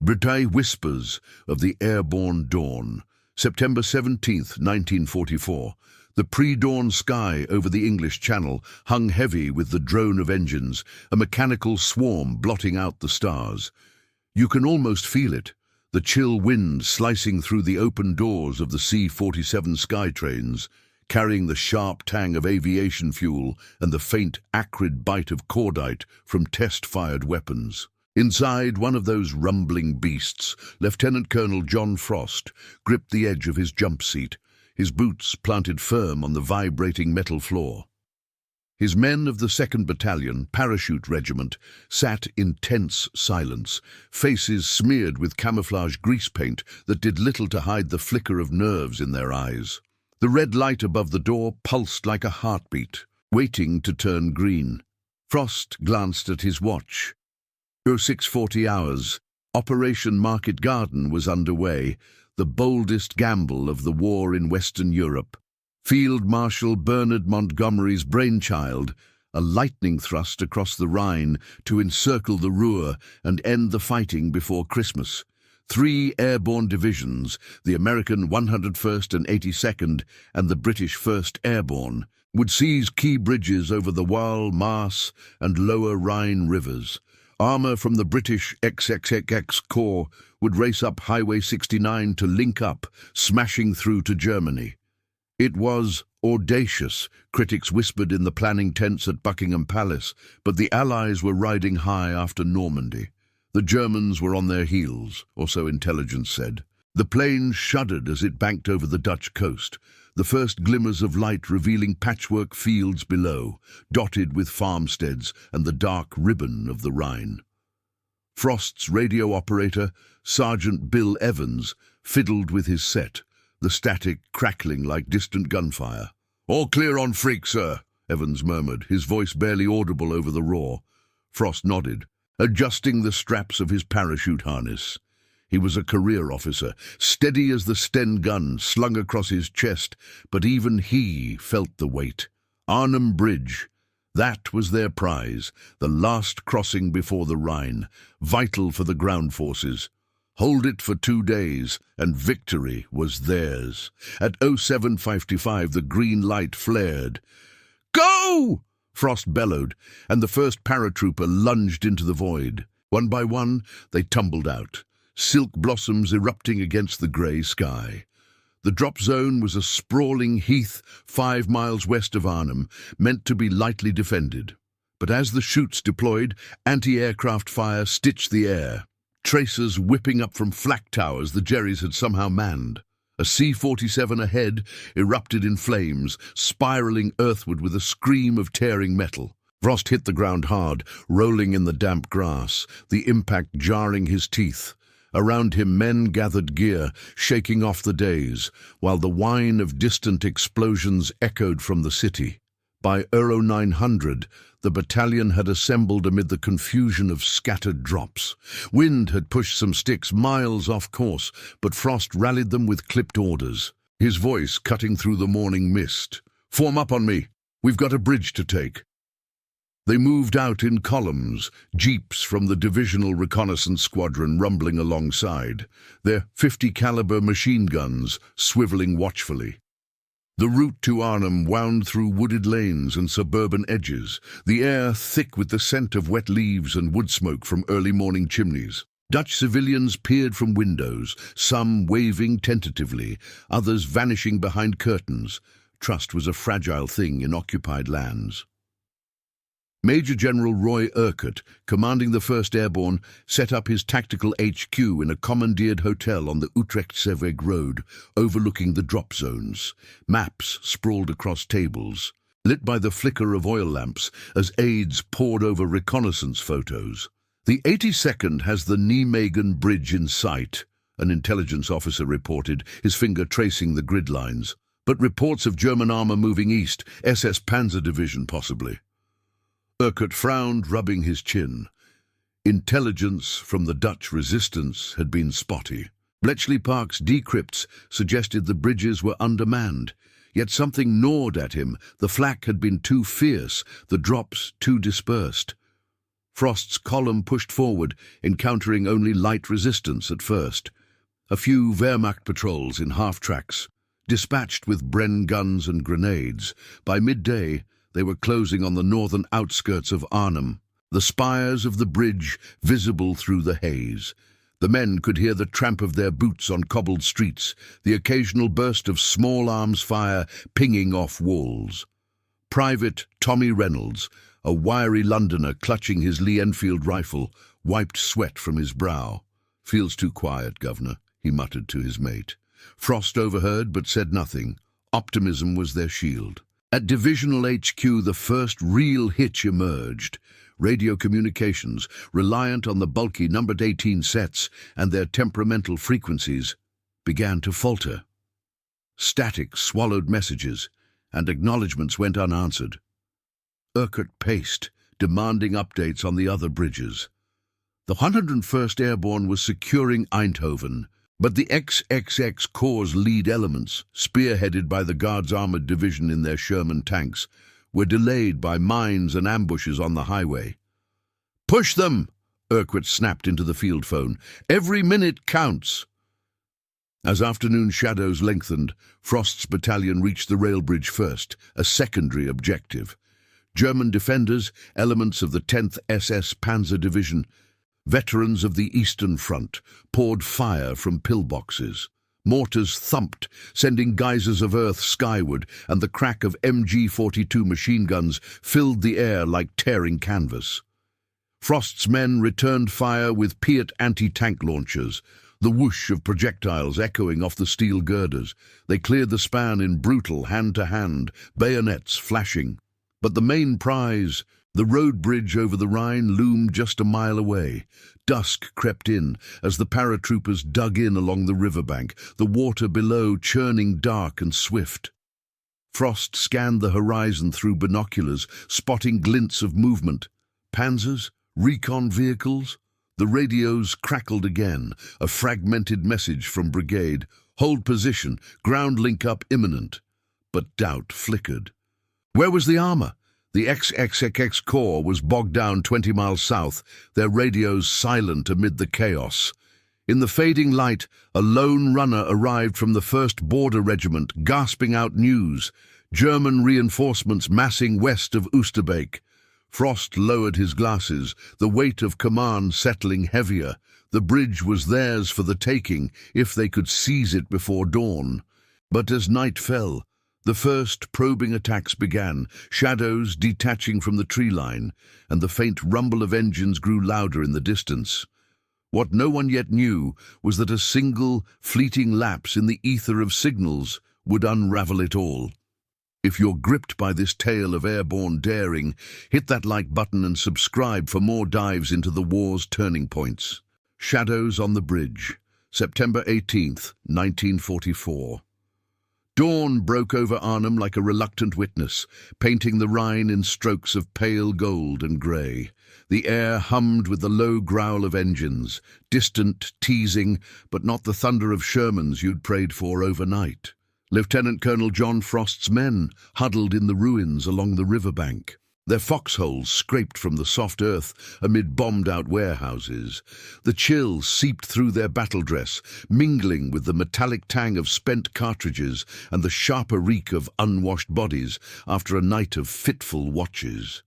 Britannia whispers of the airborne dawn. September 17th, 1944. The pre-dawn sky over the English Channel hung heavy with the drone of engines, a mechanical swarm blotting out the stars. You can almost feel it, the chill wind slicing through the open doors of the C-47 sky trains, carrying the sharp tang of aviation fuel and the faint, acrid bite of cordite from test-fired weapons. Inside one of those rumbling beasts, Lieutenant Colonel John Frost gripped the edge of his jump seat, his boots planted firm on the vibrating metal floor. His men of the 2nd Battalion, Parachute Regiment, sat in tense silence, faces smeared with camouflage grease paint that did little to hide the flicker of nerves in their eyes. The red light above the door pulsed like a heartbeat, waiting to turn green. Frost glanced at his watch. 0640 hours. Operation Market Garden was underway, the boldest gamble of the war in Western Europe. Field Marshal Bernard Montgomery's brainchild, a lightning thrust across the Rhine to encircle the Ruhr and end the fighting before Christmas. 3 airborne divisions, the American 101st and 82nd and the British 1st Airborne, would seize key bridges over the Waal, Maas and Lower Rhine rivers. Armour from the British XXX Corps would race up Highway 69 to link up, smashing through to Germany. It was audacious, critics whispered in the planning tents at Buckingham Palace, but the Allies were riding high after Normandy. The Germans were on their heels, or so intelligence said. The plane shuddered as it banked over the Dutch coast, the first glimmers of light revealing patchwork fields below, dotted with farmsteads and the dark ribbon of the Rhine. Frost's radio operator, Sergeant Bill Evans, fiddled with his set, the static crackling like distant gunfire. "All clear on Freak, sir," Evans murmured, his voice barely audible over the roar. Frost nodded, adjusting the straps of his parachute harness. He was a career officer, steady as the Sten gun slung across his chest, but even he felt the weight. Arnhem Bridge, that was their prize, the last crossing before the Rhine, vital for the ground forces. Hold it for 2 days, and victory was theirs. At 0755 the green light flared. "Go!" Frost bellowed, and the first paratrooper lunged into the void. One by one, they tumbled out, silk blossoms erupting against the grey sky. The drop zone was a sprawling heath 5 miles west of Arnhem, meant to be lightly defended. But as the chutes deployed, anti-aircraft fire stitched the air, tracers whipping up from flak towers the Jerrys had somehow manned. A C-47 ahead erupted in flames, spiraling earthward with a scream of tearing metal. Frost hit the ground hard, rolling in the damp grass, the impact jarring his teeth. Around him men gathered gear, shaking off the daze, while the whine of distant explosions echoed from the city. By 0900, the battalion had assembled amid the confusion of scattered drops. Wind had pushed some sticks miles off course, but Frost rallied them with clipped orders, his voice cutting through the morning mist. "Form up on me. We've got a bridge to take." They moved out in columns, jeeps from the Divisional Reconnaissance Squadron rumbling alongside, their 50 caliber machine guns swiveling watchfully. The route to Arnhem wound through wooded lanes and suburban edges, the air thick with the scent of wet leaves and wood smoke from early morning chimneys. Dutch civilians peered from windows, some waving tentatively, others vanishing behind curtains. Trust was a fragile thing in occupied lands. Major General Roy Urquhart, commanding the 1st Airborne, set up his tactical HQ in a commandeered hotel on the Utrecht-Zeeweg Road, overlooking the drop zones. Maps sprawled across tables, lit by the flicker of oil lamps as aides pored over reconnaissance photos. "The 82nd has the Nijmegen Bridge in sight," an intelligence officer reported, his finger tracing the grid lines. "But reports of German armour moving east, SS Panzer Division possibly." Urquhart frowned, rubbing his chin. Intelligence from the Dutch resistance had been spotty. Bletchley Park's decrypts suggested the bridges were undermanned, yet something gnawed at him. The flak had been too fierce, the drops too dispersed. Frost's column pushed forward, encountering only light resistance at first. A few Wehrmacht patrols in half-tracks, dispatched with Bren guns and grenades. By midday, they were closing on the northern outskirts of Arnhem, the spires of the bridge visible through the haze. The men could hear the tramp of their boots on cobbled streets, the occasional burst of small arms fire pinging off walls. Private Tommy Reynolds, a wiry Londoner clutching his Lee Enfield rifle, wiped sweat from his brow. "Feels too quiet, Governor," he muttered to his mate. Frost overheard but said nothing. Optimism was their shield. At Divisional HQ, the first real hitch emerged. Radio communications, reliant on the bulky numbered 18 sets and their temperamental frequencies, began to falter. Static swallowed messages, and acknowledgements went unanswered. Urquhart paced, demanding updates on the other bridges. The 101st Airborne was securing Eindhoven, but the XXX Corps' lead elements, spearheaded by the Guards' Armored Division in their Sherman tanks, were delayed by mines and ambushes on the highway. "Push them!" Urquhart snapped into the field phone. "Every minute counts!" As afternoon shadows lengthened, Frost's battalion reached the rail bridge first, a secondary objective. German defenders, elements of the 10th SS Panzer Division, veterans of the Eastern Front, poured fire from pillboxes. Mortars thumped, sending geysers of earth skyward, and the crack of MG-42 machine guns filled the air like tearing canvas. Frost's men returned fire with Piat anti-tank launchers, the whoosh of projectiles echoing off the steel girders. They cleared the span in brutal hand-to-hand, bayonets flashing. But the main prize, the road bridge over the Rhine, loomed just a mile away. Dusk crept in as the paratroopers dug in along the riverbank, the water below churning dark and swift. Frost scanned the horizon through binoculars, spotting glints of movement. Panzers? Recon vehicles? The radios crackled again, a fragmented message from brigade. "Hold position, ground link-up imminent." But doubt flickered. Where was the armor? The XXX Corps was bogged down 20 miles south, their radios silent amid the chaos. In the fading light, a lone runner arrived from the 1st Border Regiment, gasping out news. German reinforcements massing west of Oosterbeek. Frost lowered his glasses, the weight of command settling heavier. The bridge was theirs for the taking, if they could seize it before dawn. But as night fell, the first probing attacks began, shadows detaching from the tree line, and the faint rumble of engines grew louder in the distance. What no one yet knew was that a single, fleeting lapse in the ether of signals would unravel it all. If you're gripped by this tale of airborne daring, hit that like button and subscribe for more dives into the war's turning points. Shadows on the Bridge, September 18th, 1944. Dawn broke over Arnhem like a reluctant witness, painting the Rhine in strokes of pale gold and grey. The air hummed with the low growl of engines, distant, teasing, but not the thunder of Shermans you'd prayed for overnight. Lieutenant Colonel John Frost's men huddled in the ruins along the riverbank, their foxholes scraped from the soft earth amid bombed-out warehouses. The chill seeped through their battle dress, mingling with the metallic tang of spent cartridges and the sharper reek of unwashed bodies after a night of fitful watches.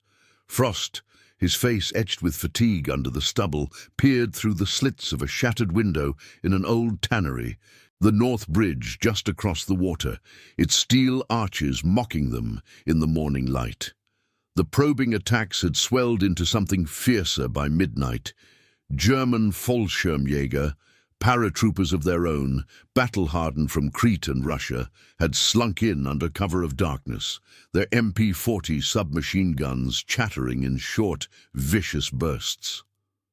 Frost, his face etched with fatigue under the stubble, peered through the slits of a shattered window in an old tannery, the North Bridge just across the water, its steel arches mocking them in the morning light. The probing attacks had swelled into something fiercer by midnight. German Fallschirmjäger, paratroopers of their own, battle-hardened from Crete and Russia, had slunk in under cover of darkness, their MP-40 submachine guns chattering in short, vicious bursts.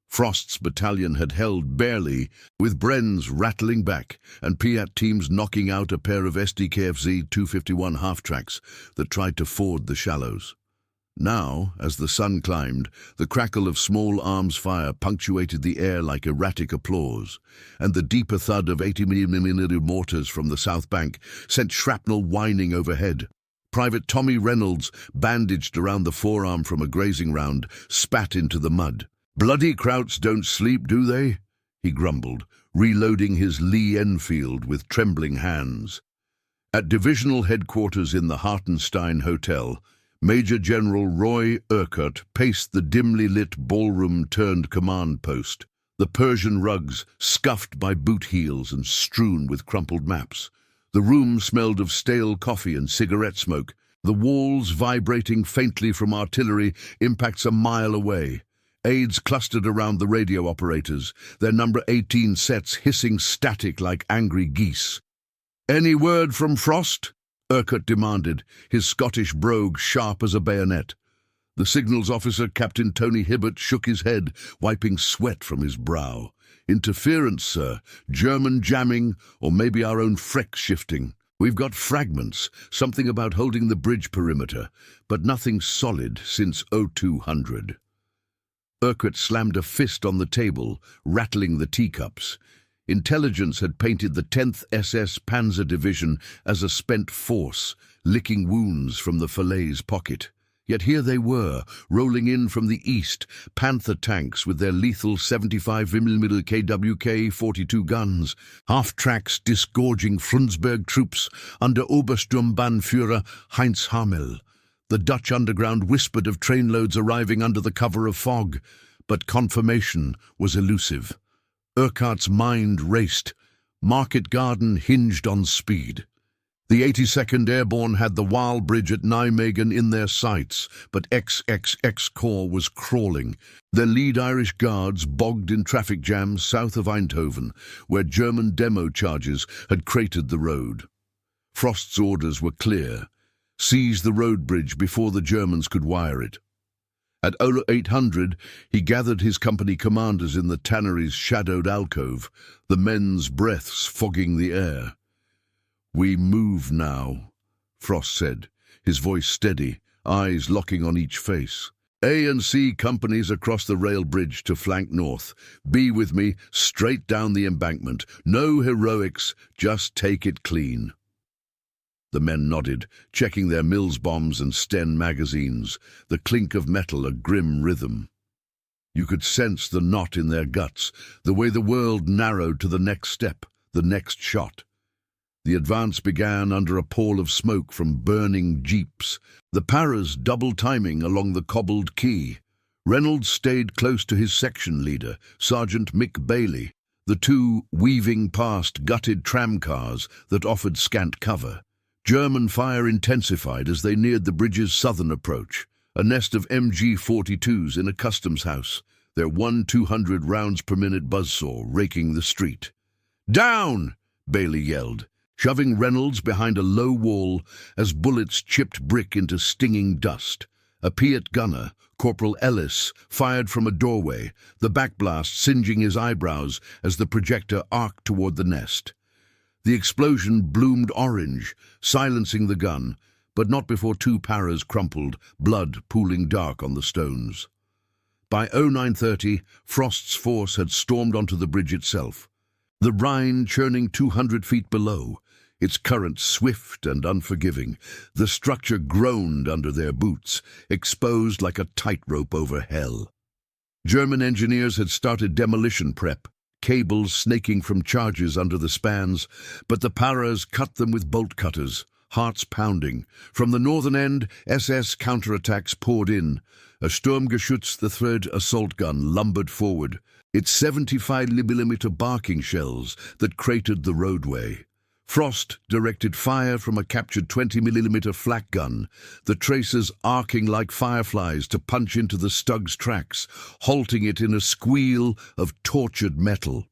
Frost's battalion had held barely, with Bren's rattling back and Piat teams knocking out a pair of SDKFZ 251 half-tracks that tried to ford the shallows. Now, as the sun climbed, the crackle of small arms fire punctuated the air like erratic applause, and the deeper thud of 80mm mortars from the south bank sent shrapnel whining overhead. Private Tommy Reynolds, bandaged around the forearm from a grazing round, spat into the mud. "Bloody Krauts don't sleep, do they?" he grumbled, reloading his Lee Enfield with trembling hands. At divisional headquarters in the Hartenstein Hotel, Major General Roy Urquhart paced the dimly lit ballroom-turned-command post, the Persian rugs scuffed by boot heels and strewn with crumpled maps. The room smelled of stale coffee and cigarette smoke, the walls vibrating faintly from artillery impacts a mile away. Aides clustered around the radio operators, their number 18 sets hissing static like angry geese. "Any word from Frost?" Urquhart demanded, his Scottish brogue sharp as a bayonet. The signals officer, Captain Tony Hibbert, shook his head, wiping sweat from his brow. "Interference, sir. German jamming, or maybe our own Freck shifting. We've got fragments, something about holding the bridge perimeter, but nothing solid since 0200. Urquhart slammed a fist on the table, rattling the teacups. Intelligence had painted the 10th SS Panzer Division as a spent force, licking wounds from the Falaise pocket. Yet here they were, rolling in from the east, Panther tanks with their lethal 75mm KWK-42 guns, half-tracks disgorging Frundsberg troops under Obersturmbannführer Heinz Hamel. The Dutch underground whispered of trainloads arriving under the cover of fog, but confirmation was elusive. Urquhart's mind raced. Market Garden hinged on speed. The 82nd Airborne had the Waal Bridge at Nijmegen in their sights, but XXX Corps was crawling, their lead Irish Guards bogged in traffic jams south of Eindhoven, where German demo charges had cratered the road. Frost's orders were clear: seize the road bridge before the Germans could wire it. At 0800, he gathered his company commanders in the tannery's shadowed alcove, the men's breaths fogging the air. "We move now," Frost said, his voice steady, eyes locking on each face. "A and C companies across the rail bridge to flank north. B with me, straight down the embankment. No heroics, just take it clean." The men nodded, checking their Mills bombs and Sten magazines, the clink of metal a grim rhythm. You could sense the knot in their guts, the way the world narrowed to the next step, the next shot. The advance began under a pall of smoke from burning jeeps, the paras double-timing along the cobbled quay. Reynolds stayed close to his section leader, Sergeant Mick Bailey, the two weaving past gutted tramcars that offered scant cover. German fire intensified as they neared the bridge's southern approach, a nest of MG-42s in a customs house, their 1-200 rounds per minute buzzsaw raking the street. "Down!" Bailey yelled, shoving Reynolds behind a low wall as bullets chipped brick into stinging dust. A Piat gunner, Corporal Ellis, fired from a doorway, the backblast singeing his eyebrows as the projector arced toward the nest. The explosion bloomed orange, silencing the gun, but not before two paras crumpled, blood pooling dark on the stones. By 0930, Frost's force had stormed onto the bridge itself, the Rhine churning 200 feet below, its current swift and unforgiving. The structure groaned under their boots, exposed like a tightrope over hell. German engineers had started demolition prep, cables snaking from charges under the spans, but the paras cut them with bolt cutters, hearts pounding. From the northern end, SS counterattacks poured in. A Sturmgeschütz, the third assault gun, lumbered forward, its 75mm barking shells that cratered the roadway. Frost directed fire from a captured 20mm flak gun, the tracers arcing like fireflies to punch into the Stug's tracks, halting it in a squeal of tortured metal.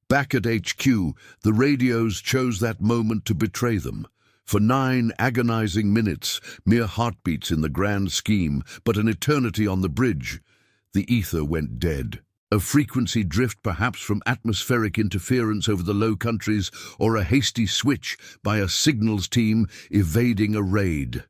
Back at HQ, the radios chose that moment to betray them. For 9 agonizing minutes, mere heartbeats in the grand scheme, but an eternity on the bridge, the ether went dead. A frequency drift perhaps from atmospheric interference over the Low Countries, or a hasty switch by a signals team evading a raid.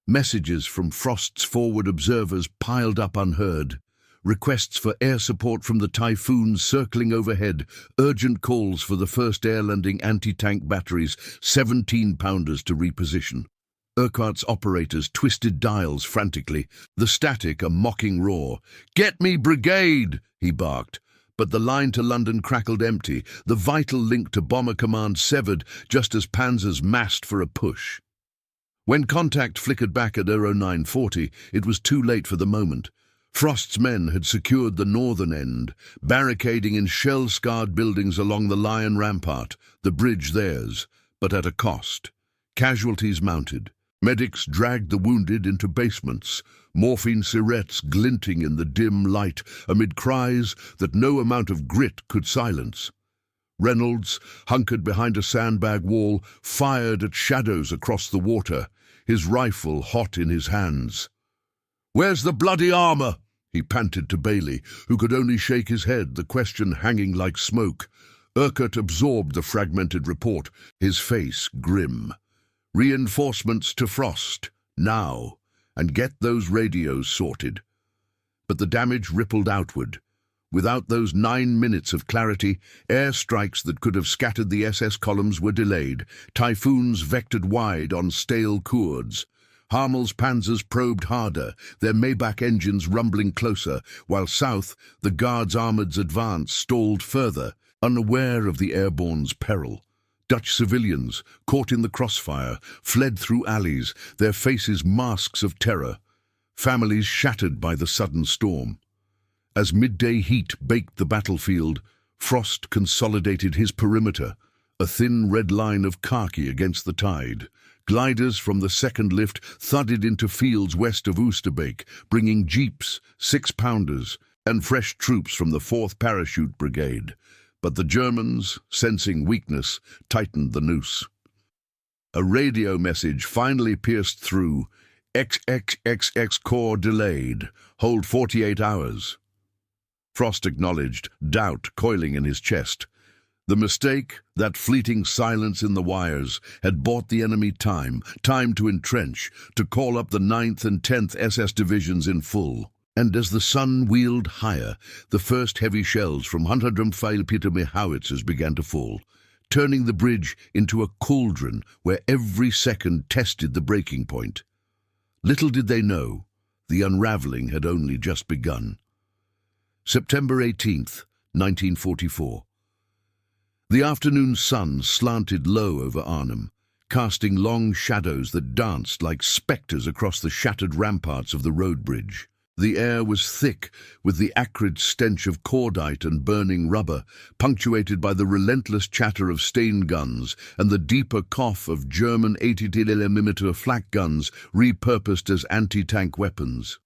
Messages from Frost's forward observers piled up unheard. Requests for air support from the Typhoons circling overhead, urgent calls for the first air-landing anti-tank batteries, 17-pounders to reposition. Urquhart's operators twisted dials frantically, the static a mocking roar. "Get me brigade!" he barked. But the line to London crackled empty, the vital link to Bomber Command severed just as panzers massed for a push. When contact flickered back at 0940, it was too late for the moment. Frost's men had secured the northern end, barricading in shell-scarred buildings along the Lion Rampart, the bridge theirs, but at a cost. Casualties mounted. Medics dragged the wounded into basements, morphine syrettes glinting in the dim light amid cries that no amount of grit could silence. Reynolds, hunkered behind a sandbag wall, fired at shadows across the water, his rifle hot in his hands. "Where's the bloody armor?" he panted to Bailey, who could only shake his head, the question hanging like smoke. Urquhart absorbed the fragmented report, his face grim. Reinforcements to Frost, now, and get those radios sorted. But the damage rippled outward. Without those 9 minutes of clarity, airstrikes that could have scattered the SS columns were delayed, typhoons vectored wide on stale Kurds. Hammel's panzers probed harder, their Maybach engines rumbling closer, while south, the Guards' armoured's advance stalled further, unaware of the airborne's peril. Dutch civilians, caught in the crossfire, fled through alleys, their faces masks of terror. Families shattered by the sudden storm. As midday heat baked the battlefield, Frost consolidated his perimeter, a thin red line of khaki against the tide. Gliders from the second lift thudded into fields west of Oosterbeek, bringing jeeps, 6-pounders, and fresh troops from the 4th Parachute Brigade. But the Germans, sensing weakness, tightened the noose. A radio message finally pierced through. XXXX Corps delayed. Hold 48 hours. Frost acknowledged, doubt coiling in his chest. The mistake, that fleeting silence in the wires, had bought the enemy time to entrench, to call up the 9th and 10th SS divisions in full. And as the sun wheeled higher, the first heavy shells from 105mm howitzers began to fall, turning the bridge into a cauldron where every second tested the breaking point. Little did they know, the unravelling had only just begun. September 18th, 1944. The afternoon sun slanted low over Arnhem, casting long shadows that danced like spectres across the shattered ramparts of the road bridge. The air was thick with the acrid stench of cordite and burning rubber, punctuated by the relentless chatter of stain guns and the deeper cough of German 80mm flak guns repurposed as anti-tank weapons.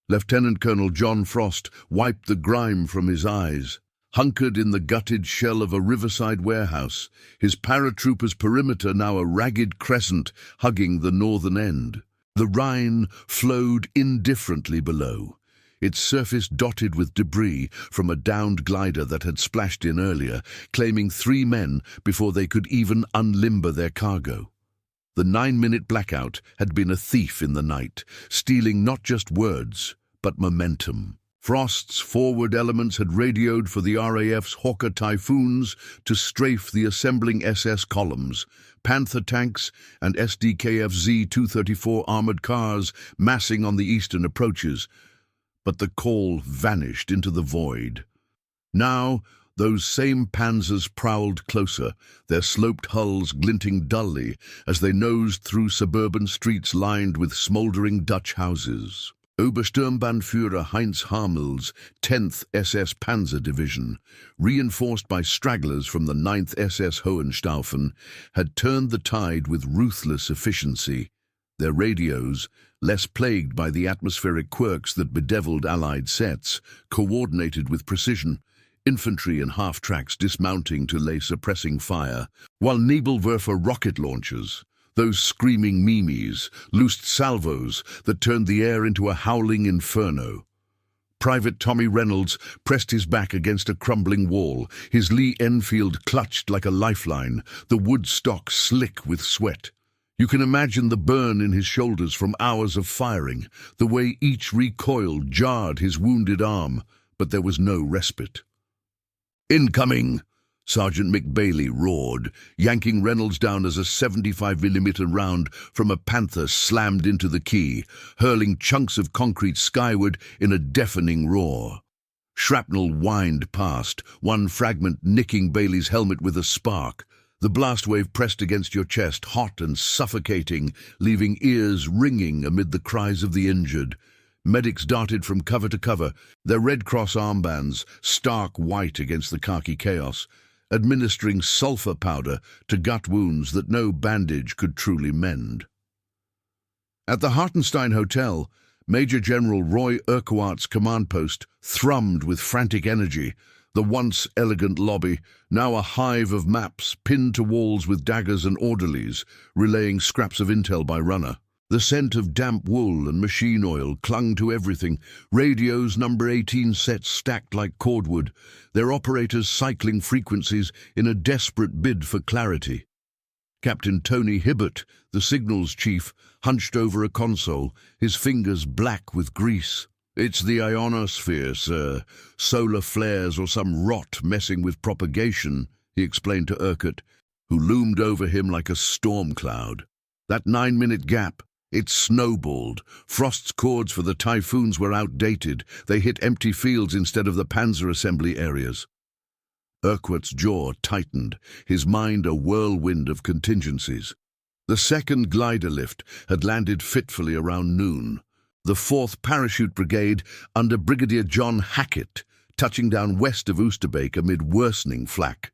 Lieutenant Colonel John Frost wiped the grime from his eyes. Hunkered in the gutted shell of a riverside warehouse, his paratroopers' perimeter now a ragged crescent hugging the northern end. The Rhine flowed indifferently below, its surface dotted with debris from a downed glider that had splashed in earlier, claiming 3 men before they could even unlimber their cargo. The 9-minute blackout had been a thief in the night, stealing not just words, but momentum. Frost's forward elements had radioed for the RAF's Hawker Typhoons to strafe the assembling SS columns, Panther tanks and SDKF Z-234 armoured cars massing on the eastern approaches. But the call vanished into the void. Now, those same panzers prowled closer, their sloped hulls glinting dully as they nosed through suburban streets lined with smouldering Dutch houses. Obersturmbannführer Heinz Hammel's 10th SS Panzer Division, reinforced by stragglers from the 9th SS Hohenstaufen, had turned the tide with ruthless efficiency. Their radios, less plagued by the atmospheric quirks that bedeviled Allied sets, coordinated with precision, infantry and half-tracks dismounting to lay suppressing fire, while Nebelwerfer rocket launchers, those screaming memes, loosed salvos that turned the air into a howling inferno. Private Tommy Reynolds pressed his back against a crumbling wall, his Lee Enfield clutched like a lifeline, the wood stock slick with sweat. You can imagine the burn in his shoulders from hours of firing, the way each recoil jarred his wounded arm, but there was no respite. "Incoming!" Sergeant Mick Bailey roared, yanking Reynolds down as a 75mm round from a Panther slammed into the key, hurling chunks of concrete skyward in a deafening roar. Shrapnel whined past, one fragment nicking Bailey's helmet with a spark. The blast wave pressed against your chest, hot and suffocating, leaving ears ringing amid the cries of the injured. Medics darted from cover to cover, their Red Cross armbands stark white against the khaki chaos, administering sulfur powder to gut wounds that no bandage could truly mend. At the Hartenstein Hotel, Major General Roy Urquhart's command post thrummed with frantic energy, the once elegant lobby, now a hive of maps pinned to walls with daggers and orderlies, relaying scraps of intel by runner. The scent of damp wool and machine oil clung to everything, radios number 18 sets stacked like cordwood, their operators cycling frequencies in a desperate bid for clarity. Captain Tony Hibbert, the signals chief, hunched over a console, his fingers black with grease. "It's the ionosphere, sir. Solar flares or some rot messing with propagation," he explained to Urquhart, who loomed over him like a storm cloud. That 9-minute gap, it snowballed. Frost's cords for the typhoons were outdated. They hit empty fields instead of the panzer assembly areas. Urquhart's jaw tightened, his mind a whirlwind of contingencies. The second glider lift had landed fitfully around noon. The 4th Parachute Brigade, under Brigadier John Hackett, touching down west of Oosterbeek amid worsening flak.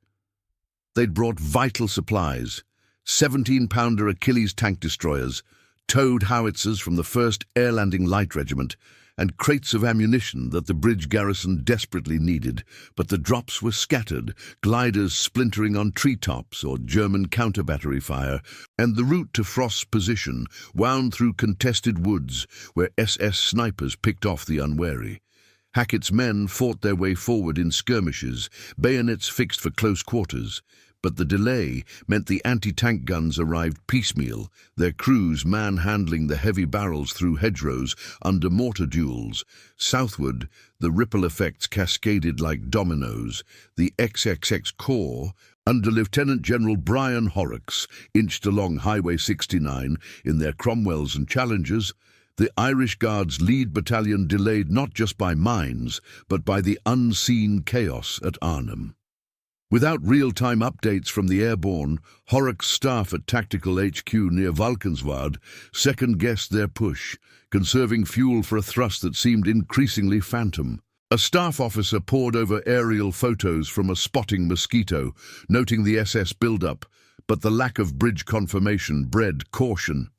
They'd brought vital supplies, 17-pounder Achilles tank destroyers, towed howitzers from the 1st Air Landing Light Regiment, and crates of ammunition that the bridge garrison desperately needed, but the drops were scattered, gliders splintering on treetops or German counter-battery fire, and the route to Frost's position wound through contested woods where SS snipers picked off the unwary. Hackett's men fought their way forward in skirmishes, bayonets fixed for close quarters, but the delay meant the anti-tank guns arrived piecemeal, their crews manhandling the heavy barrels through hedgerows under mortar duels. Southward, the ripple effects cascaded like dominoes. The XXX Corps, under Lieutenant General Brian Horrocks, inched along Highway 69 in their Cromwells and Challengers. The Irish Guards' lead battalion delayed not just by mines, but by the unseen chaos at Arnhem. Without real-time updates from the airborne, Horrocks' staff at Tactical HQ near Valkenswaard second-guessed their push, conserving fuel for a thrust that seemed increasingly phantom. A staff officer pored over aerial photos from a spotting mosquito, noting the SS build-up, but the lack of bridge confirmation bred caution.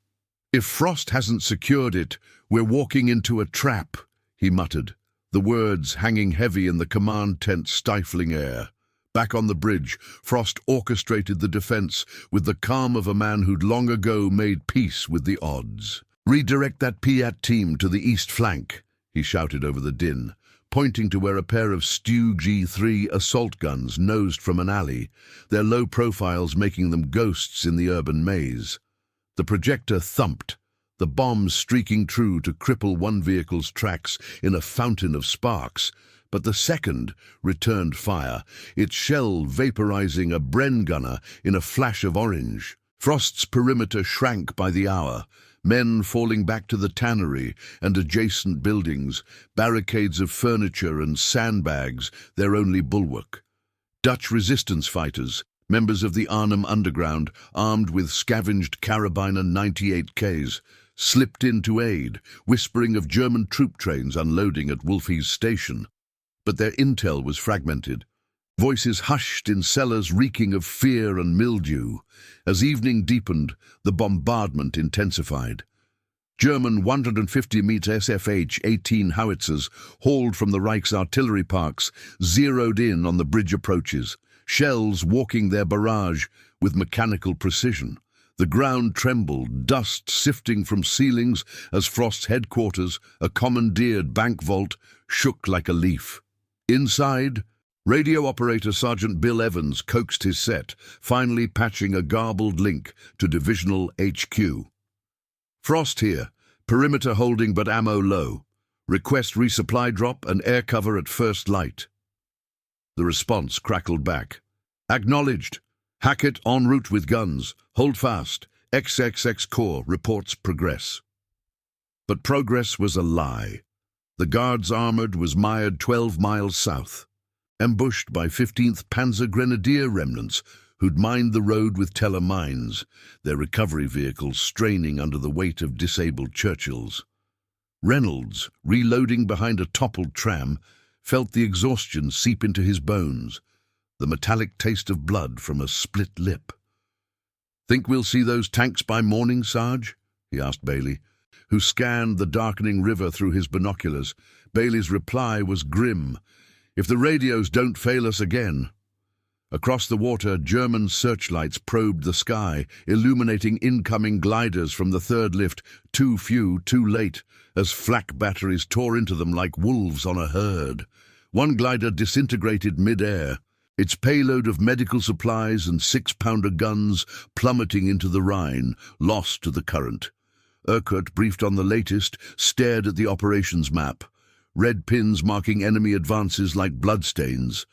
"If Frost hasn't secured it, we're walking into a trap," he muttered, the words hanging heavy in the command tent's stifling air. Back on the bridge, Frost orchestrated the defense with the calm of a man who'd long ago made peace with the odds. "Redirect that Piat team to the east flank," he shouted over the din, pointing to where a pair of Stu G3 assault guns nosed from an alley, their low profiles making them ghosts in the urban maze. The projector thumped, the bombs streaking true to cripple one vehicle's tracks in a fountain of sparks, but the second returned fire, its shell vaporizing a Bren gunner in a flash of orange. Frost's perimeter shrank by the hour, men falling back to the tannery and adjacent buildings, barricades of furniture and sandbags their only bulwark. Dutch resistance fighters, members of the Arnhem Underground, armed with scavenged carabiner 98Ks, slipped in to aid, whispering of German troop trains unloading at Wolfie's station. But their intel was fragmented. Voices hushed in cellars reeking of fear and mildew. As evening deepened, the bombardment intensified. German 150-meter SFH-18 howitzers, hauled from the Reich's artillery parks, zeroed in on the bridge approaches, shells walking their barrage with mechanical precision. The ground trembled, dust sifting from ceilings as Frost's headquarters, a commandeered bank vault, shook like a leaf. Inside, radio operator Sergeant Bill Evans coaxed his set, finally patching a garbled link to Divisional HQ. "Frost here. Perimeter holding but ammo low. Request resupply drop and air cover at first light." The response crackled back. Acknowledged. Hackett en route with guns. Hold fast. XXX Corps reports progress. But progress was a lie. The Guards armoured was mired 12 miles south, ambushed by 15th Panzer Grenadier remnants who'd mined the road with Teller mines, their recovery vehicles straining under the weight of disabled Churchills. Reynolds, reloading behind a toppled tram, felt the exhaustion seep into his bones, the metallic taste of blood from a split lip. "Think we'll see those tanks by morning, Sarge?" he asked Bailey, who scanned the darkening river through his binoculars. Bailey's reply was grim. "If the radios don't fail us again." Across the water, German searchlights probed the sky, illuminating incoming gliders from the third lift, too few, too late, as flak batteries tore into them like wolves on a herd. One glider disintegrated mid-air, its payload of medical supplies and 6-pounder guns plummeting into the Rhine, lost to the current. Urquhart, briefed on the latest, stared at the operations map, red pins marking enemy advances like bloodstains.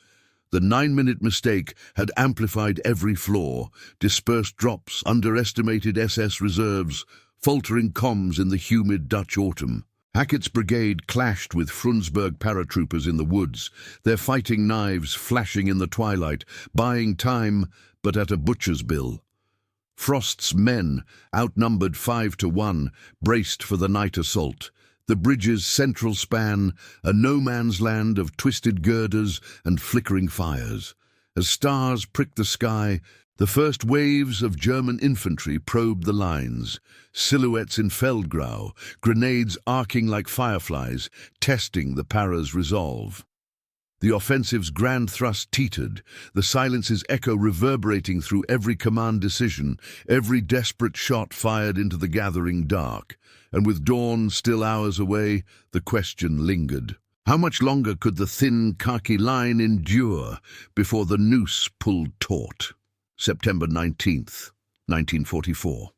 The 9-minute mistake had amplified every flaw, dispersed drops, underestimated SS reserves, faltering comms in the humid Dutch autumn. Hackett's brigade clashed with Frundsberg paratroopers in the woods, their fighting knives flashing in the twilight, buying time, but at a butcher's bill. Frost's men, outnumbered 5-1, braced for the night assault. The bridge's central span, a no-man's land of twisted girders and flickering fires. As stars pricked the sky, the first waves of German infantry probed the lines, silhouettes in Feldgrau, grenades arcing like fireflies, testing the para's resolve. The offensive's grand thrust teetered, the silence's echo reverberating through every command decision, every desperate shot fired into the gathering dark. And with dawn still hours away, the question lingered. How much longer could the thin khaki line endure before the noose pulled taut? September 19th, 1944.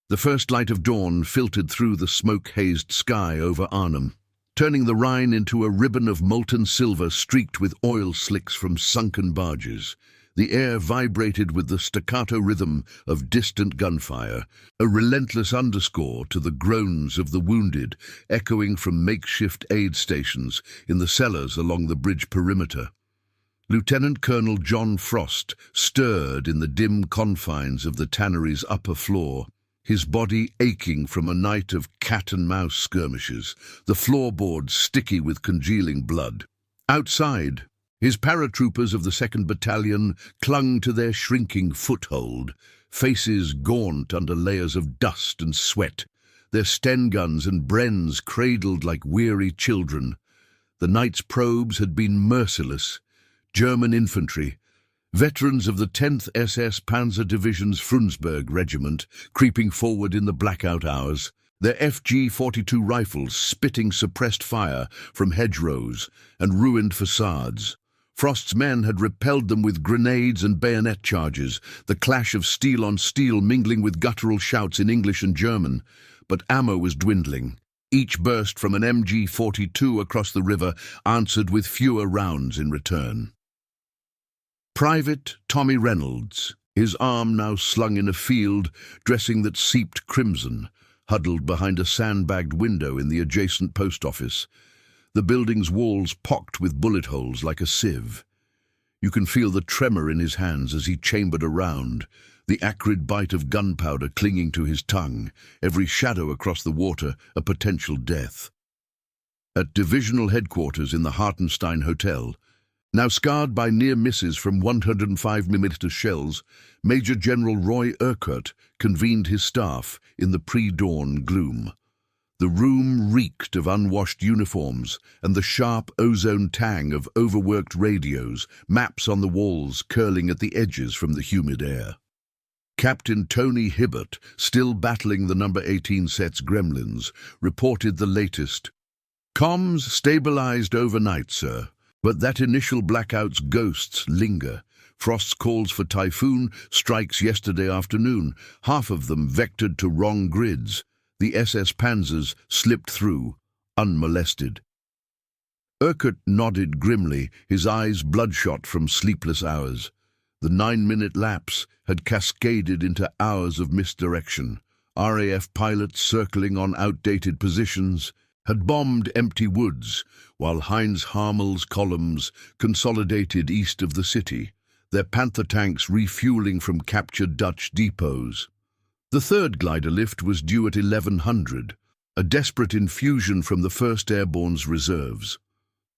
The first light of dawn filtered through the smoke-hazed sky over Arnhem, turning the Rhine into a ribbon of molten silver streaked with oil slicks from sunken barges. The air vibrated with the staccato rhythm of distant gunfire, a relentless underscore to the groans of the wounded, echoing from makeshift aid stations in the cellars along the bridge perimeter. Lieutenant Colonel John Frost stirred in the dim confines of the tannery's upper floor, his body aching from a night of cat-and-mouse skirmishes, the floorboards sticky with congealing blood. Outside, his paratroopers of the 2nd Battalion clung to their shrinking foothold, faces gaunt under layers of dust and sweat, their Sten guns and Brens cradled like weary children. The night's probes had been merciless. German infantry, veterans of the 10th SS Panzer Division's Frundsberg Regiment, creeping forward in the blackout hours, their FG-42 rifles spitting suppressed fire from hedgerows and ruined facades. Frost's men had repelled them with grenades and bayonet charges, the clash of steel on steel mingling with guttural shouts in English and German. But ammo was dwindling. Each burst from an MG-42 across the river answered with fewer rounds in return. Private Tommy Reynolds, his arm now slung in a field dressing that seeped crimson, huddled behind a sandbagged window in the adjacent post office. The building's walls pocked with bullet holes like a sieve. You can feel the tremor in his hands as he chambered around, the acrid bite of gunpowder clinging to his tongue, every shadow across the water a potential death. At divisional headquarters in the Hartenstein Hotel, now scarred by near misses from 105mm shells, Major General Roy Urquhart convened his staff in the pre-dawn gloom. The room reeked of unwashed uniforms and the sharp ozone tang of overworked radios, maps on the walls curling at the edges from the humid air. Captain Tony Hibbert, still battling the number 18 set's gremlins, reported the latest. "Comms stabilized overnight, sir. But that initial blackout's ghosts linger. Frost's calls for typhoon strikes yesterday afternoon, half of them vectored to wrong grids. The SS Panzers slipped through, unmolested." Urquhart nodded grimly, his eyes bloodshot from sleepless hours. The 9-minute lapse had cascaded into hours of misdirection. RAF pilots circling on outdated positions had bombed empty woods, while Heinz Hammel's columns consolidated east of the city, their Panther tanks refueling from captured Dutch depots. The third glider lift was due at 1100, a desperate infusion from the 1st Airborne's reserves.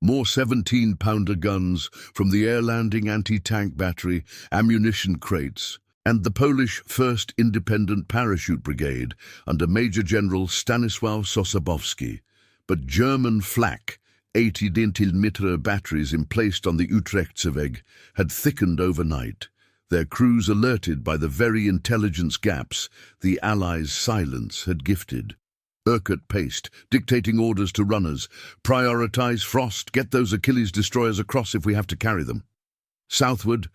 More 17-pounder guns from the air-landing anti-tank battery, ammunition crates, and the Polish 1st Independent Parachute Brigade under Major General Stanisław Sosabowski. But German flak, 80-mm batteries emplaced on the Utrechtseweg, had thickened overnight, their crews alerted by the very intelligence gaps the Allies' silence had gifted. Urquhart paced, dictating orders to runners. "Prioritize Frost, get those Achilles destroyers across if we have to carry them." Southward,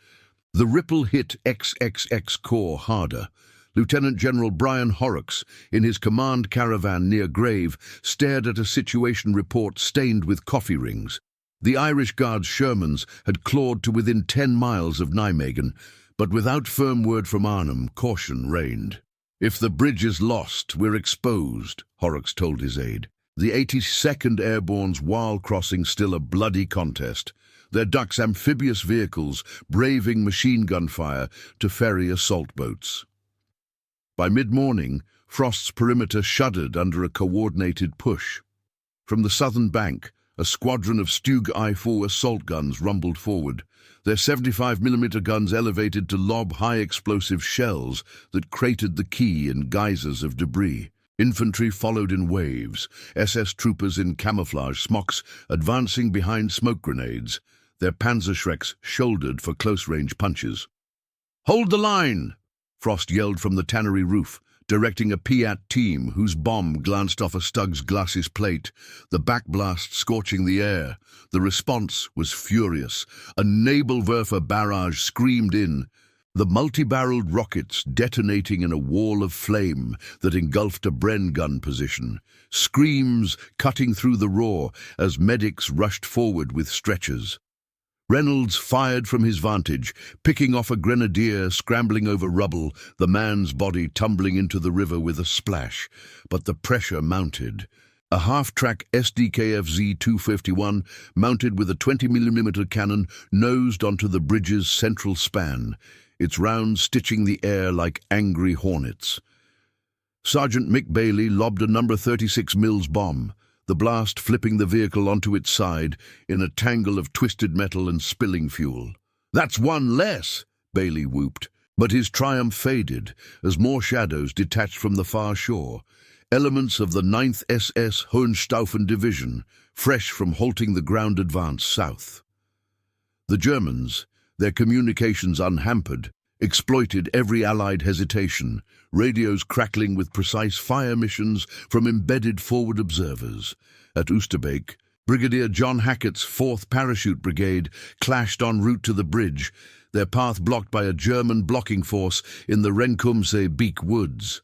the ripple hit XXX Corps harder. Lieutenant General Brian Horrocks, in his command caravan near Grave, stared at a situation report stained with coffee rings. The Irish Guards Shermans had clawed to within 10 miles of Nijmegen, but without firm word from Arnhem, caution reigned. "If the bridge is lost, we're exposed," Horrocks told his aide. The 82nd Airborne's Waal crossing still a bloody contest, their Ducks amphibious vehicles braving machine gun fire to ferry assault boats. By mid-morning, Frost's perimeter shuddered under a coordinated push. From the southern bank, a squadron of Stug I-4 assault guns rumbled forward, their 75mm guns elevated to lob high-explosive shells that cratered the quay in geysers of debris. Infantry followed in waves, SS troopers in camouflage smocks advancing behind smoke grenades, their Panzerschrecks shouldered for close-range punches. "Hold the line!" Frost yelled from the tannery roof, directing a Piat team whose bomb glanced off a Stug's glacis plate, the backblast scorching the air. The response was furious. A Nebelwerfer barrage screamed in, the multi-barreled rockets detonating in a wall of flame that engulfed a Bren gun position, screams cutting through the roar as medics rushed forward with stretchers. Reynolds fired from his vantage, picking off a grenadier scrambling over rubble, the man's body tumbling into the river with a splash. But the pressure mounted. A half-track SDKFZ 251, mounted with a 20mm cannon, nosed onto the bridge's central span, its rounds stitching the air like angry hornets. Sergeant Mick Bailey lobbed a number 36 Mills bomb, the blast flipping the vehicle onto its side in a tangle of twisted metal and spilling fuel. "That's one less," Bailey whooped, but his triumph faded as more shadows detached from the far shore, elements of the 9th SS Hohenstaufen Division, fresh from halting the ground advance south. The Germans, their communications unhampered, exploited every Allied hesitation, radios crackling with precise fire missions from embedded forward observers. At Oosterbeek, Brigadier John Hackett's 4th Parachute Brigade clashed en route to the bridge, their path blocked by a German blocking force in the Renkumse Beek woods.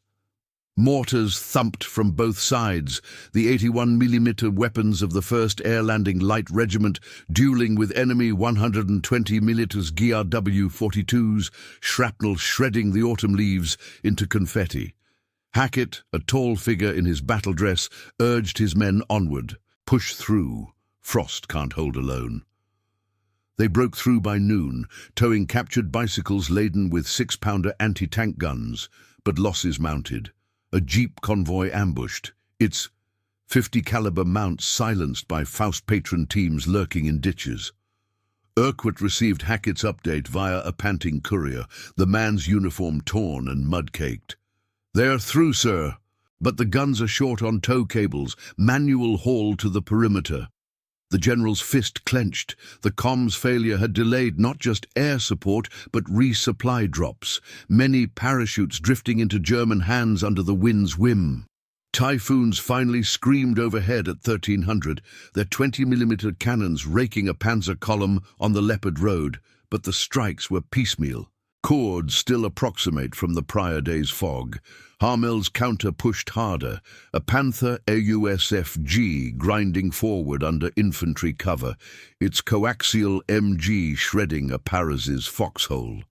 Mortars thumped from both sides, the 81mm weapons of the 1st Air Landing Light Regiment dueling with enemy 120mm GRW-42s, shrapnel shredding the autumn leaves into confetti. Hackett, a tall figure in his battle dress, urged his men onward. "Push through. Frost can't hold alone." They broke through by noon, towing captured bicycles laden with 6-pounder anti-tank guns, but losses mounted. A jeep convoy ambushed, its .50-caliber mounts silenced by Faust patron teams lurking in ditches. Urquhart received Hackett's update via a panting courier, the man's uniform torn and mud-caked. "They're through, sir, but the guns are short on tow cables, manual haul to the perimeter." The general's fist clenched. The comms failure had delayed not just air support, but resupply drops, many parachutes drifting into German hands under the wind's whim. Typhoons finally screamed overhead at 1300, their 20mm cannons raking a panzer column on the Leopard Road, but the strikes were piecemeal. Chords still approximate from the prior day's fog. Harmel's counter pushed harder, a Panther AUSFG grinding forward under infantry cover, its coaxial MG shredding a Paris's foxhole.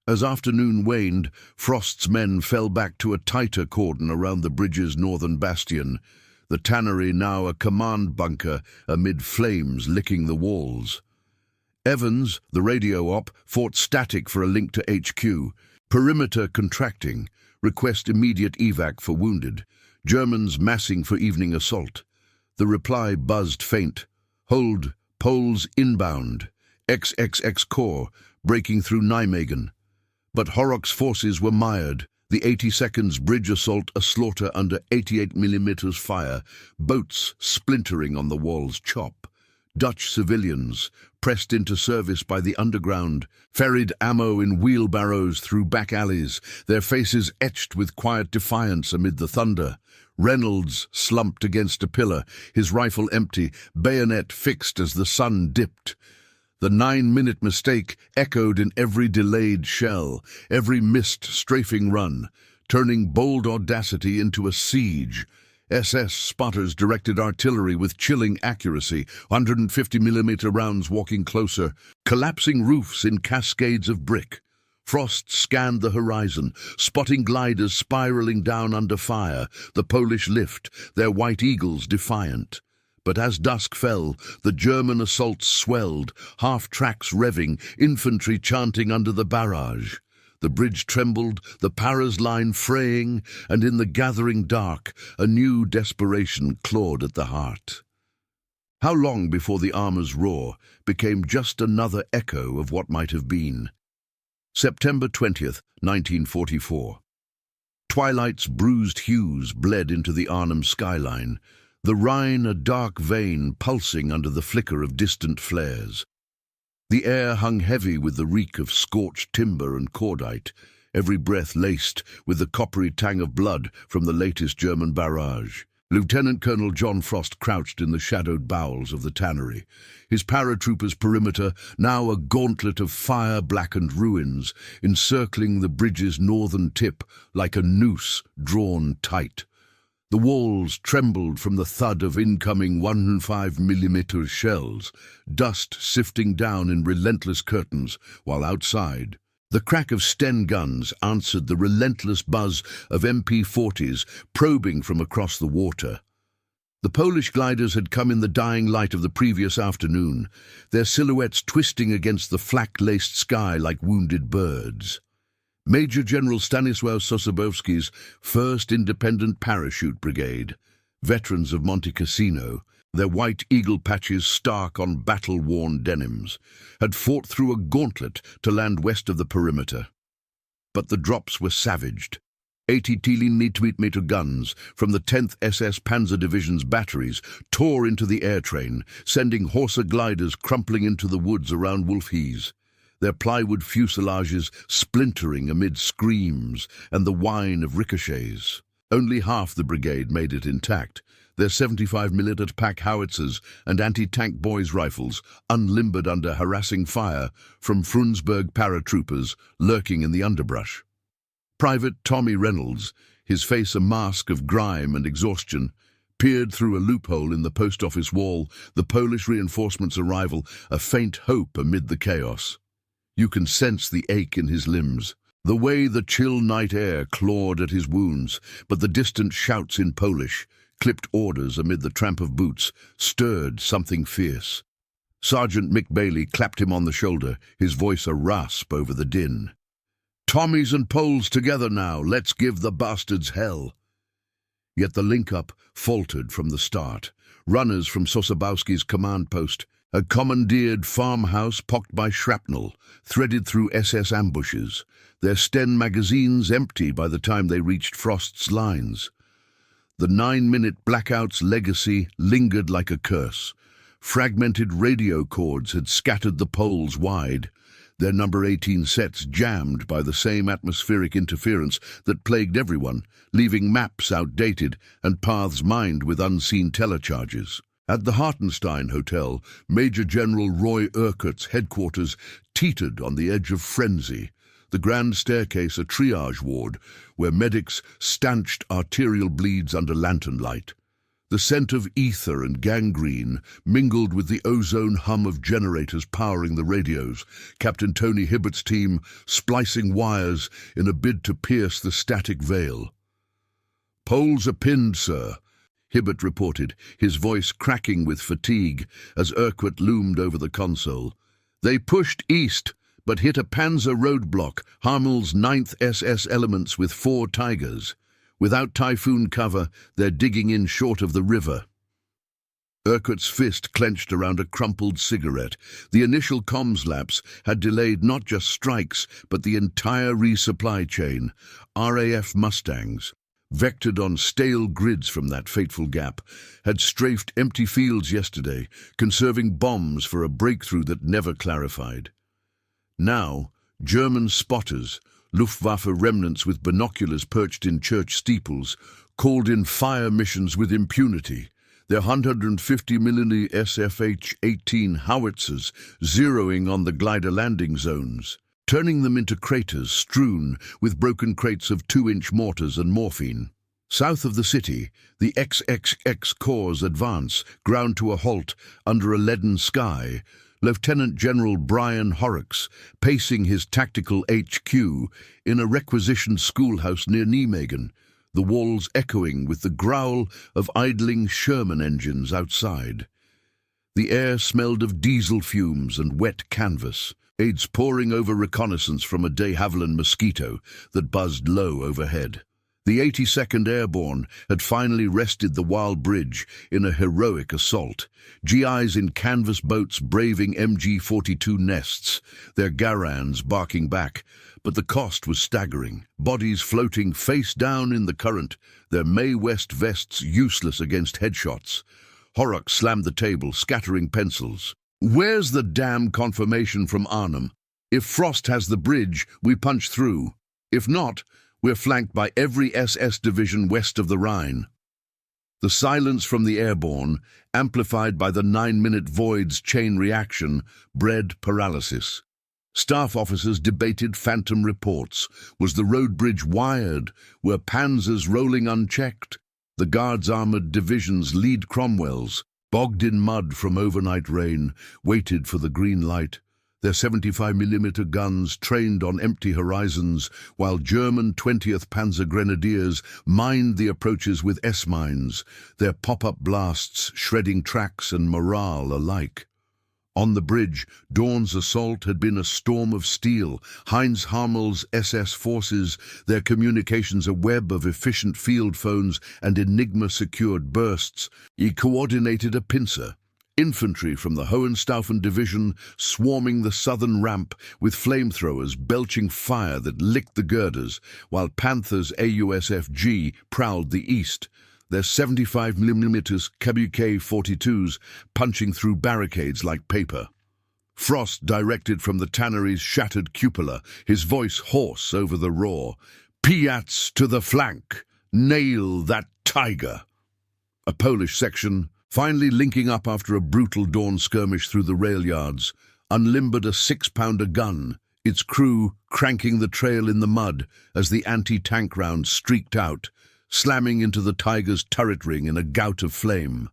As afternoon waned, Frost's men fell back to a tighter cordon around the bridge's northern bastion, the tannery now a command bunker amid flames licking the walls. Evans, the radio op, fought static for a link to HQ. Perimeter contracting. Request immediate evac for wounded. Germans massing for evening assault. The reply buzzed faint. Hold. Poles inbound. XXX Corps, breaking through Nijmegen. But Horrocks' forces were mired. The 82nd's bridge assault a slaughter under 88mm fire. Boats splintering on the wall's chop. Dutch civilians, pressed into service by the underground, ferried ammo in wheelbarrows through back alleys, their faces etched with quiet defiance amid the thunder. Reynolds slumped against a pillar, his rifle empty, bayonet fixed as the sun dipped. The 9-minute mistake echoed in every delayed shell, every missed strafing run, turning bold audacity into a siege. SS spotters directed artillery with chilling accuracy, 150mm rounds walking closer, collapsing roofs in cascades of brick. Frost scanned the horizon, spotting gliders spiraling down under fire, the Polish lift, their white eagles defiant. But as dusk fell, the German assaults swelled, half-tracks revving, infantry chanting under the barrage. The bridge trembled, the Paris line fraying, and in the gathering dark, a new desperation clawed at the heart. How long before the armor's roar became just another echo of what might have been? September 20th, 1944. Twilight's bruised hues bled into the Arnhem skyline, the Rhine a dark vein pulsing under the flicker of distant flares. The air hung heavy with the reek of scorched timber and cordite, every breath laced with the coppery tang of blood from the latest German barrage. Lieutenant Colonel John Frost crouched in the shadowed bowels of the tannery, his paratroopers' perimeter now a gauntlet of fire-blackened ruins, encircling the bridge's northern tip like a noose drawn tight. The walls trembled from the thud of incoming 105mm shells, dust sifting down in relentless curtains, while outside, the crack of Sten guns answered the relentless buzz of MP40s probing from across the water. The Polish gliders had come in the dying light of the previous afternoon, their silhouettes twisting against the flak-laced sky like wounded birds. Major General Stanisław Sosabowski's 1st Independent Parachute Brigade, veterans of Monte Cassino, their white eagle patches stark on battle-worn denims, had fought through a gauntlet to land west of the perimeter. But the drops were savaged. 80 mm guns from the 10th SS Panzer Division's batteries tore into the air train, sending Horsa gliders crumpling into the woods around Wolfhees, their plywood fuselages splintering amid screams and the whine of ricochets. Only half the brigade made it intact, their 75mm pack howitzers and anti-tank boys' rifles unlimbered under harassing fire from Frundsberg paratroopers lurking in the underbrush. Private Tommy Reynolds, his face a mask of grime and exhaustion, peered through a loophole in the post office wall, the Polish reinforcements' arrival a faint hope amid the chaos. You can sense the ache in his limbs, the way the chill night air clawed at his wounds, but the distant shouts in Polish, clipped orders amid the tramp of boots, stirred something fierce. Sergeant Mick Bailey clapped him on the shoulder, his voice a rasp over the din. "Tommies and Poles together now, let's give the bastards hell." Yet the link-up faltered from the start. Runners from Sosabowski's command post, a commandeered farmhouse pocked by shrapnel, threaded through SS ambushes, their Sten magazines empty by the time they reached Frost's lines. The 9-minute blackout's legacy lingered like a curse. Fragmented radio cords had scattered the Poles wide, their number 18 sets jammed by the same atmospheric interference that plagued everyone, leaving maps outdated and paths mined with unseen telecharges. At the Hartenstein Hotel, Major General Roy Urquhart's headquarters teetered on the edge of frenzy. The grand staircase a triage ward, where medics stanched arterial bleeds under lantern light. The scent of ether and gangrene mingled with the ozone hum of generators powering the radios, Captain Tony Hibbert's team splicing wires in a bid to pierce the static veil. "Poles are pinned, sir," Hibbert reported, his voice cracking with fatigue as Urquhart loomed over the console. "They pushed east, but hit a Panzer roadblock, Hammel's 9th SS elements with 4 Tigers. Without Typhoon cover, they're digging in short of the river." Urquhart's fist clenched around a crumpled cigarette. The initial comms lapse had delayed not just strikes, but the entire resupply chain. RAF Mustangs, vectored on stale grids from that fateful gap, had strafed empty fields yesterday, conserving bombs for a breakthrough that never clarified. Now, German spotters, Luftwaffe remnants with binoculars perched in church steeples, called in fire missions with impunity, their 150mm SFH-18 howitzers zeroing on the glider landing zones, turning them into craters strewn with broken crates of 2-inch mortars and morphine. South of the city, the XXX Corps' advance ground to a halt under a leaden sky, Lieutenant General Brian Horrocks pacing his tactical HQ in a requisitioned schoolhouse near Nijmegen, the walls echoing with the growl of idling Sherman engines outside. The air smelled of diesel fumes and wet canvas, aides poring over reconnaissance from a de Havilland Mosquito that buzzed low overhead. The 82nd Airborne had finally wrested the Wild Bridge in a heroic assault, GIs in canvas boats braving MG-42 nests, their Garans barking back, but the cost was staggering, bodies floating face down in the current, their Mae West vests useless against headshots. Horrocks slammed the table, scattering pencils. "Where's the damn confirmation from Arnhem? If Frost has the bridge, we punch through. If not, we're flanked by every SS division west of the Rhine." The silence from the airborne, amplified by the 9-minute void's chain reaction, bred paralysis. Staff officers debated phantom reports. Was the road bridge wired? Were panzers rolling unchecked? The Guards' armoured divisions lead Cromwells, bogged in mud from overnight rain, waited for the green light. Their 75mm guns trained on empty horizons, while German 20th Panzer Grenadiers mined the approaches with S-mines, their pop-up blasts shredding tracks and morale alike. On the bridge, Dawn's assault had been a storm of steel. Heinz Hammel's SS forces, their communications a web of efficient field phones and Enigma-secured bursts. He coordinated a pincer. Infantry from the Hohenstaufen division swarming the southern ramp with flamethrowers belching fire that licked the girders, while Panthers AUSFG prowled the east, their 75mm Kabuki-42s punching through barricades like paper. Frost directed from the tannery's shattered cupola, his voice hoarse over the roar. "Piats to the flank! Nail that tiger!" A Polish section, finally linking up after a brutal dawn skirmish through the rail yards, unlimbered a 6-pounder gun, its crew cranking the trail in the mud as the anti-tank rounds streaked out, slamming into the Tiger's turret ring in a gout of flame.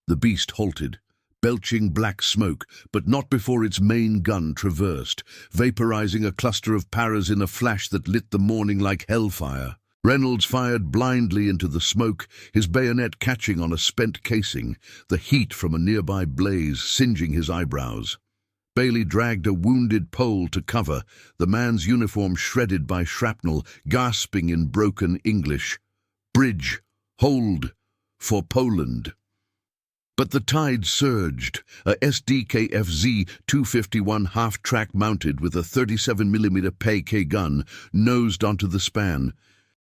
The beast halted, belching black smoke, but not before its main gun traversed, vaporizing a cluster of paras in a flash that lit the morning like hellfire. Reynolds fired blindly into the smoke, his bayonet catching on a spent casing, the heat from a nearby blaze singeing his eyebrows. Bailey dragged a wounded Pole to cover, the man's uniform shredded by shrapnel, gasping in broken English. "Bridge! Hold! For Poland!" But the tide surged. A SDKFZ 251 half-track mounted with a 37mm PK gun nosed onto the span,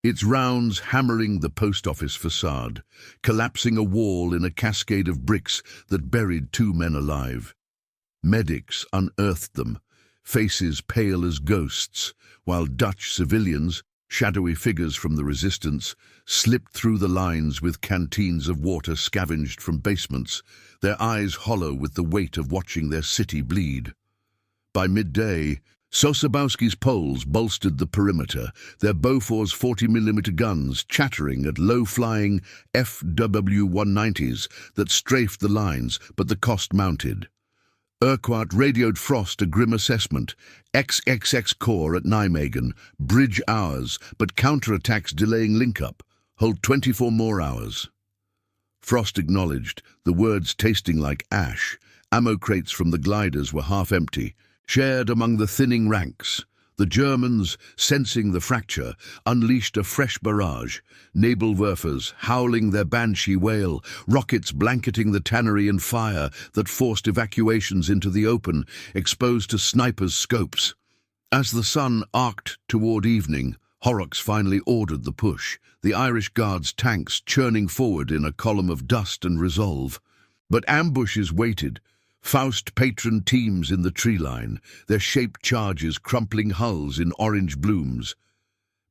its rounds hammering the post office facade, collapsing a wall in a cascade of bricks that buried 2 men alive. Medics unearthed them, faces pale as ghosts, while Dutch civilians, shadowy figures from the resistance, slipped through the lines with canteens of water scavenged from basements, their eyes hollow with the weight of watching their city bleed. By midday, Sosabowski's Poles bolstered the perimeter, their Bofors 40mm guns chattering at low-flying FW-190s that strafed the lines, but the cost mounted. Urquhart radioed Frost a grim assessment. XXX Corps at Nijmegen, bridge hours, but counterattacks delaying link-up. Hold 24 more hours. Frost acknowledged, the words tasting like ash. Ammo crates from the gliders were half empty, shared among the thinning ranks. The Germans, sensing the fracture, unleashed a fresh barrage. Nebelwerfers howling their banshee wail, rockets blanketing the tannery in fire that forced evacuations into the open, exposed to snipers' scopes. As the sun arced toward evening, Horrocks finally ordered the push, the Irish Guards' tanks churning forward in a column of dust and resolve. But ambushes waited. Faust patron teams in the tree line, their shaped charges crumpling hulls in orange blooms.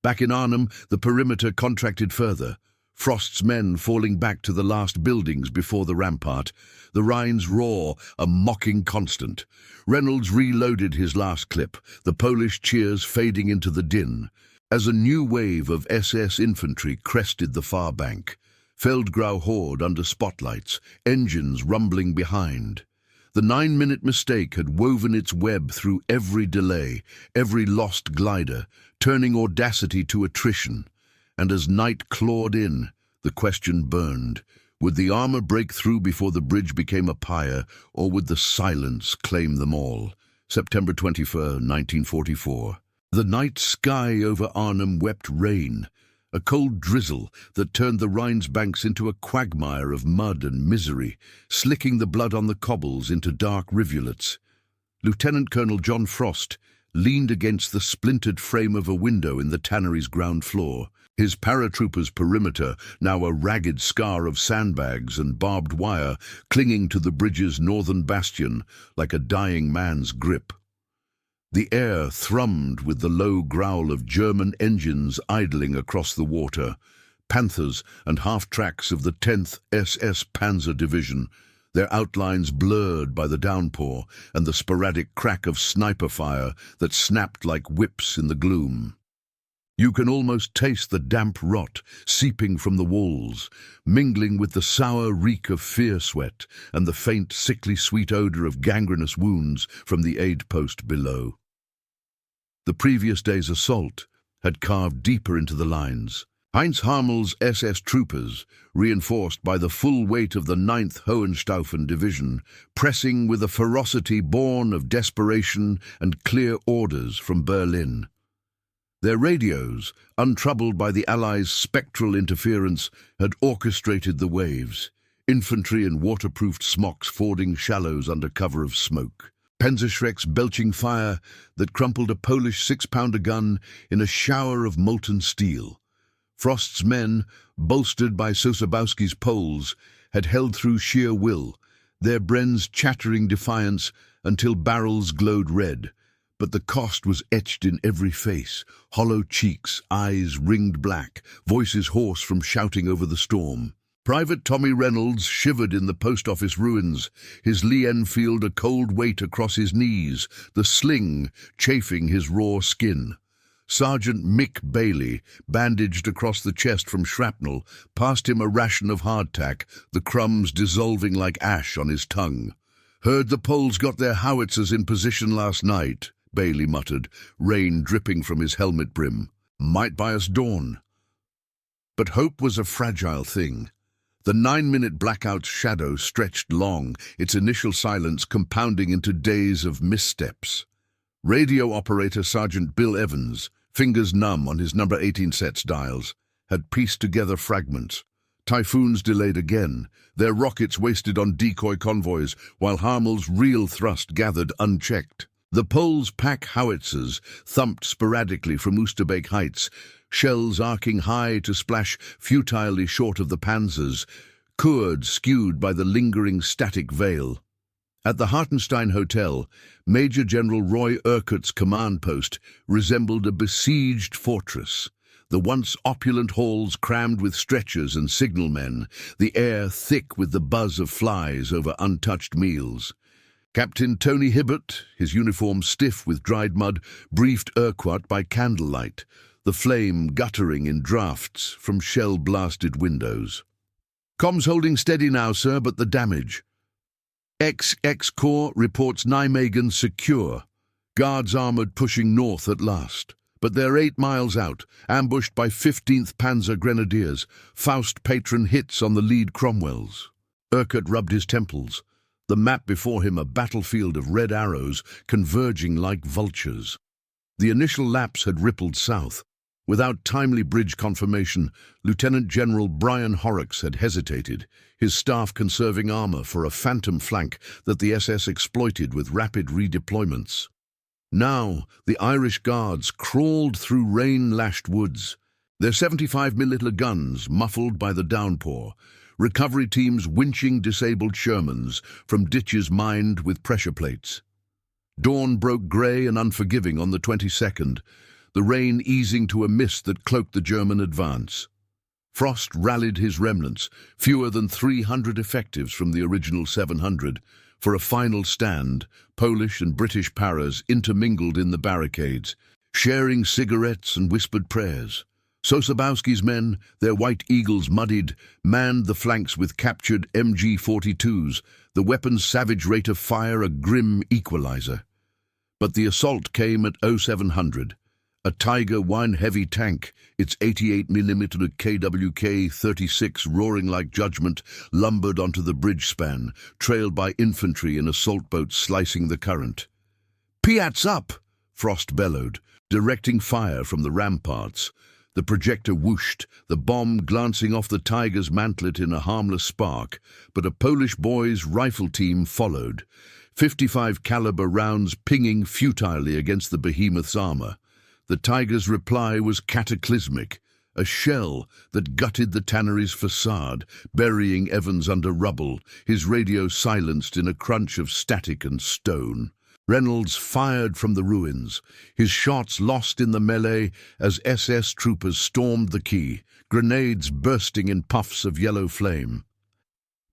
Back in Arnhem, the perimeter contracted further, Frost's men falling back to the last buildings before the rampart, the Rhine's roar a mocking constant. Reynolds reloaded his last clip, the Polish cheers fading into the din. As a new wave of SS infantry crested the far bank, Feldgrau horde under spotlights, engines rumbling behind. The 9-minute mistake had woven its web through every delay, every lost glider, turning audacity to attrition. And as night clawed in, the question burned. Would the armor break through before the bridge became a pyre, or would the silence claim them all? September 21, 1944. The night sky over Arnhem wept rain, a cold drizzle that turned the Rhine's banks into a quagmire of mud and misery, slicking the blood on the cobbles into dark rivulets. Lieutenant Colonel John Frost leaned against the splintered frame of a window in the tannery's ground floor, his paratroopers' perimeter now a ragged scar of sandbags and barbed wire clinging to the bridge's northern bastion like a dying man's grip. The air thrummed with the low growl of German engines idling across the water, Panthers and half-tracks of the 10th SS Panzer Division, their outlines blurred by the downpour and the sporadic crack of sniper fire that snapped like whips in the gloom. You can almost taste the damp rot seeping from the walls, mingling with the sour reek of fear sweat and the faint, sickly sweet odor of gangrenous wounds from the aid post below. The previous day's assault had carved deeper into the lines. Heinz Harmel's SS troopers, reinforced by the full weight of the 9th Hohenstaufen Division, pressing with a ferocity born of desperation and clear orders from Berlin. Their radios, untroubled by the Allies' spectral interference, had orchestrated the waves, infantry in waterproofed smocks fording shallows under cover of smoke. Panzerschrecks belching fire that crumpled a Polish 6-pounder gun in a shower of molten steel. Frost's men, bolstered by Sosabowski's Poles, had held through sheer will, their Brens chattering defiance until barrels glowed red. But the cost was etched in every face, hollow cheeks, eyes ringed black, voices hoarse from shouting over the storm. Private Tommy Reynolds shivered in the post office ruins, his Lee Enfield a cold weight across his knees, the sling chafing his raw skin. Sergeant Mick Bailey, bandaged across the chest from shrapnel, passed him a ration of hardtack, the crumbs dissolving like ash on his tongue. "Heard the Poles got their howitzers in position last night," Bailey muttered, rain dripping from his helmet brim. "Might buy us dawn." But hope was a fragile thing. The 9-minute blackout's shadow stretched long, its initial silence compounding into days of missteps. Radio operator Sergeant Bill Evans, fingers numb on his number 18 sets dials, had pieced together fragments. Typhoons delayed again, their rockets wasted on decoy convoys, while Harmel's real thrust gathered unchecked. The Poles' pack howitzers thumped sporadically from Oosterbeek heights, shells arcing high to splash futilely short of the panzers, Koord skewed by the lingering static veil. At the Hartenstein Hotel, Major General Roy Urquhart's command post resembled a besieged fortress. The once opulent halls crammed with stretchers and signalmen, the air thick with the buzz of flies over untouched meals. Captain Tony Hibbert, his uniform stiff with dried mud, briefed Urquhart by candlelight, the flame guttering in drafts from shell-blasted windows. "Comms holding steady now, sir, but the damage. XX Corps reports Nijmegen secure. Guards armoured pushing north at last. But they're 8 miles out, ambushed by 15th Panzer Grenadiers. Faust patron hits on the lead Cromwells." Urquhart rubbed his temples, the map before him a battlefield of red arrows converging like vultures. The initial lapse had rippled south. Without timely bridge confirmation, Lieutenant General Brian Horrocks had hesitated, his staff conserving armour for a phantom flank that the SS exploited with rapid redeployments. Now, the Irish Guards crawled through rain-lashed woods, their 75mm guns muffled by the downpour, recovery teams winching disabled Shermans from ditches mined with pressure plates. Dawn broke grey and unforgiving on the 22nd, the rain easing to a mist that cloaked the German advance. Frost rallied his remnants, fewer than 300 effectives from the original 700, for a final stand. Polish and British paras intermingled in the barricades, sharing cigarettes and whispered prayers. Sosabowski's men, their white eagles muddied, manned the flanks with captured MG-42s, the weapon's savage rate of fire a grim equalizer. But the assault came at 0700. A Tiger wine-heavy tank, its 88mm KWK-36 roaring like judgment, lumbered onto the bridge span, trailed by infantry in assault boats slicing the current. "Piats up!" Frost bellowed, directing fire from the ramparts. The projector whooshed, the bomb glancing off the Tiger's mantlet in a harmless spark, but a Polish boys' rifle team followed, 55 caliber rounds pinging futilely against the behemoth's armor. The Tiger's reply was cataclysmic, a shell that gutted the tannery's facade, burying Evans under rubble, his radio silenced in a crunch of static and stone. Reynolds fired from the ruins, his shots lost in the melee as SS troopers stormed the quay, grenades bursting in puffs of yellow flame.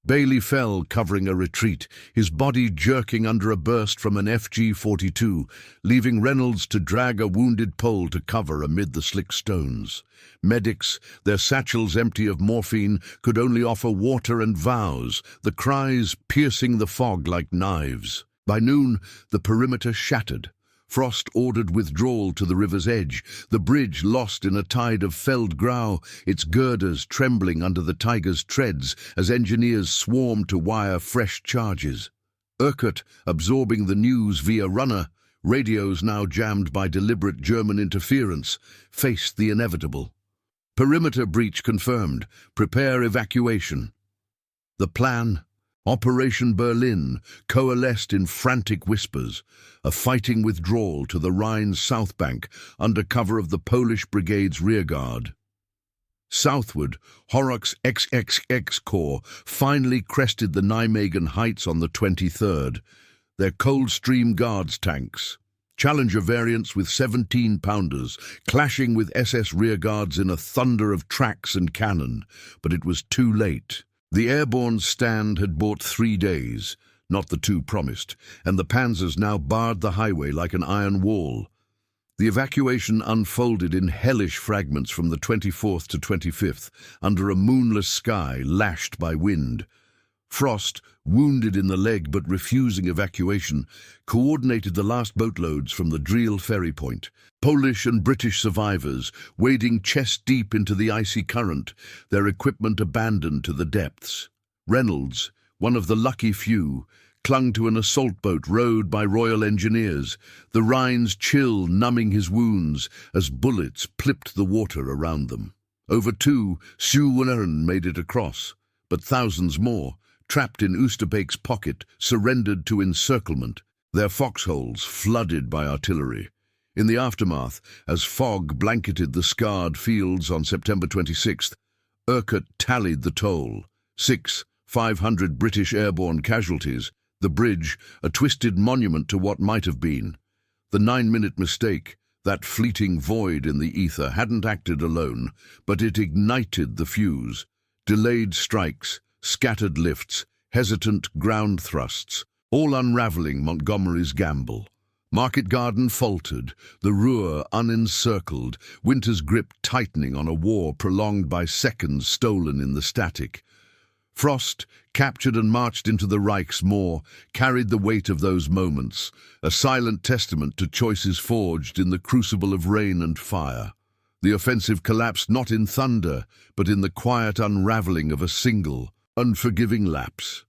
Bailey fell, covering a retreat, his body jerking under a burst from an FG-42, leaving Reynolds to drag a wounded Pole to cover amid the slick stones. Medics, their satchels empty of morphine, could only offer water and vows, the cries piercing the fog like knives. By noon, the perimeter shattered. Frost ordered withdrawal to the river's edge, the bridge lost in a tide of felled grow, its girders trembling under the Tiger's treads as engineers swarmed to wire fresh charges. Urquhart, absorbing the news via runner, radios now jammed by deliberate German interference, faced the inevitable. Perimeter breach confirmed. Prepare evacuation. The plan? Operation Berlin coalesced in frantic whispers, a fighting withdrawal to the Rhine's south bank under cover of the Polish brigade's rearguard. Southward, Horrocks' XXX Corps finally crested the Nijmegen heights on the 23rd, their Coldstream Guards tanks, Challenger variants with 17-pounders, clashing with SS rearguards in a thunder of tracks and cannon, but it was too late. The airborne stand had bought 3 days, not the 2 promised, and the panzers now barred the highway like an iron wall. The evacuation unfolded in hellish fragments from the 24th to 25th, under a moonless sky lashed by wind. Frost, wounded in the leg but refusing evacuation, coordinated the last boatloads from the Driel ferry point. Polish and British survivors, wading chest-deep into the icy current, their equipment abandoned to the depths. Reynolds, one of the lucky few, clung to an assault boat rowed by Royal Engineers, the Rhine's chill numbing his wounds as bullets plipped the water around them. Over 2, Suwerneren made it across, but thousands more, trapped in Oosterbeek's pocket, surrendered to encirclement, their foxholes flooded by artillery. In the aftermath, as fog blanketed the scarred fields on September 26th, Urquhart tallied the toll: 500 British airborne casualties, the bridge a twisted monument to what might have been. The 9-minute mistake, that fleeting void in the ether, hadn't acted alone, but it ignited the fuse. Delayed strikes, scattered lifts, hesitant ground thrusts, all unravelling Montgomery's gamble. Market Garden faltered, the Ruhr unencircled, winter's grip tightening on a war prolonged by seconds stolen in the static. Frost, captured and marched into the Reichsmoor, carried the weight of those moments, a silent testament to choices forged in the crucible of rain and fire. The offensive collapsed not in thunder, but in the quiet unravelling of a single, unforgiving lapse.